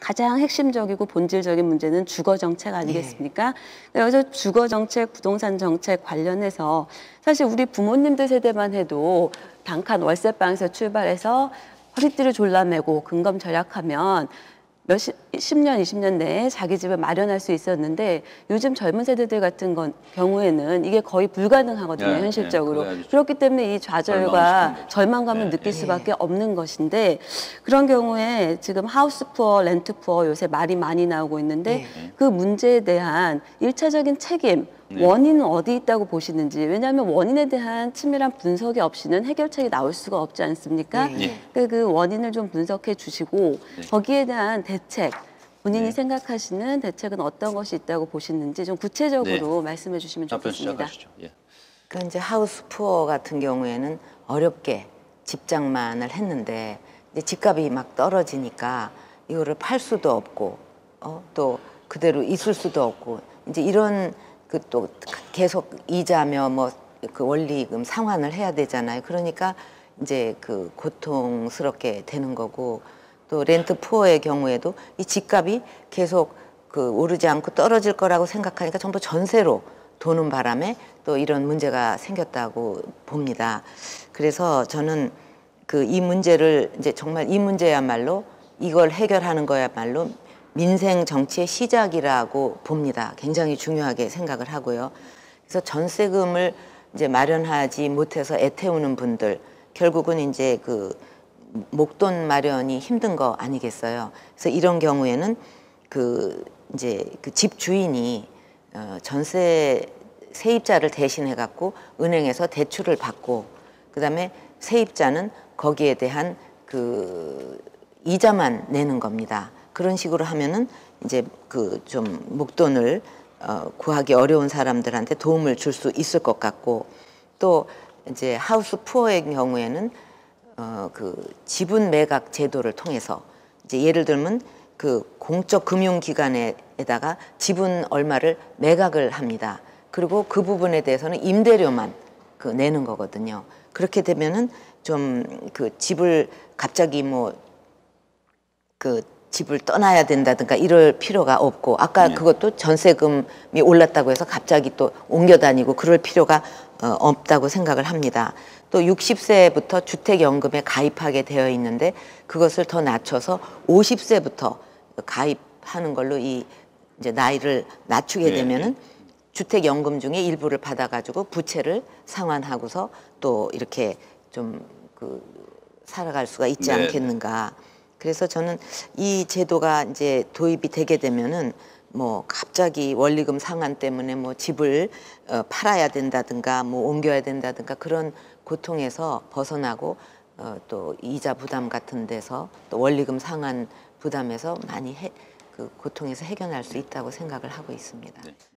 가장 핵심적이고 본질적인 문제는 주거 정책 아니겠습니까? 여기서 주거 정책, 부동산 정책 관련해서 사실 우리 부모님들 세대만 해도 단칸 월세방에서 출발해서 허리띠를 졸라매고 근검 절약하면 10년, 20년 내에 자기 집을 마련할 수 있었는데 요즘 젊은 세대들 같은 경우에는 이게 거의 불가능하거든요, 현실적으로. 그렇기 때문에 이 좌절과 절망감을 느낄 수밖에 없는 것인데 그런 경우에 지금 하우스 푸어, 렌트 푸어 요새 말이 많이 나오고 있는데 그 문제에 대한 일차적인 책임, 원인은 어디 있다고 보시는지. 왜냐하면 원인에 대한 치밀한 분석이 없이는 해결책이 나올 수가 없지 않습니까? 그 원인을 좀 분석해 주시고 거기에 대한 대책, 본인이 생각하시는 대책은 어떤 것이 있다고 보시는지 좀 구체적으로 말씀해 주시면 좋겠습니다. 그러니까 이제 하우스 푸어 같은 경우에는 어렵게 집장만을 했는데 이제 집값이 막 떨어지니까 이거를 팔 수도 없고 또 그대로 있을 수도 없고 이제 이런 그 또 계속 이자며 뭐 그 원리금 상환을 해야 되잖아요. 그러니까 이제 그 고통스럽게 되는 거고 또 렌트 푸어의 경우에도 이 집값이 계속 그 오르지 않고 떨어질 거라고 생각하니까 전부 전세로 도는 바람에 또 이런 문제가 생겼다고 봅니다. 그래서 저는 그 이 문제를 이제 정말 이 문제야말로 이걸 해결하는 거야말로 민생 정치의 시작이라고 봅니다. 굉장히 중요하게 생각을 하고요. 그래서 전세금을 이제 마련하지 못해서 애태우는 분들 결국은 이제 그 목돈 마련이 힘든 거 아니겠어요. 그래서 이런 경우에는 그 이제 그 집 주인이 전세 세입자를 대신해 갖고 은행에서 대출을 받고 그다음에 세입자는 거기에 대한 그 이자만 내는 겁니다. 그런 식으로 하면은 이제 그 좀 목돈을 구하기 어려운 사람들한테 도움을 줄 수 있을 것 같고 또 이제 하우스 푸어의 경우에는 그 지분 매각 제도를 통해서 이제 예를 들면 그 공적 금융기관에다가 지분 얼마를 매각을 합니다. 그리고 그 부분에 대해서는 임대료만 그 내는 거거든요. 그렇게 되면은 좀 그 집을 갑자기 뭐 그 집을 떠나야 된다든가 이럴 필요가 없고 아까 그것도 전세금이 올랐다고 해서 갑자기 또 옮겨 다니고 그럴 필요가 없다고 생각을 합니다. 또 60세부터 주택연금에 가입하게 되어 있는데 그것을 더 낮춰서 50세부터 가입하는 걸로 이 이제 나이를 낮추게 되면은 주택연금 중에 일부를 받아가지고 부채를 상환하고서 또 이렇게 좀 그 살아갈 수가 있지 않겠는가. 그래서 저는 이 제도가 이제 도입이 되게 되면은 뭐 갑자기 원리금 상환 때문에 뭐 집을 팔아야 된다든가 뭐 옮겨야 된다든가 그런 고통에서 벗어나고 또 이자 부담 같은 데서 또 원리금 상환 부담에서 많이 그 고통에서 해결할 수 있다고 생각을 하고 있습니다.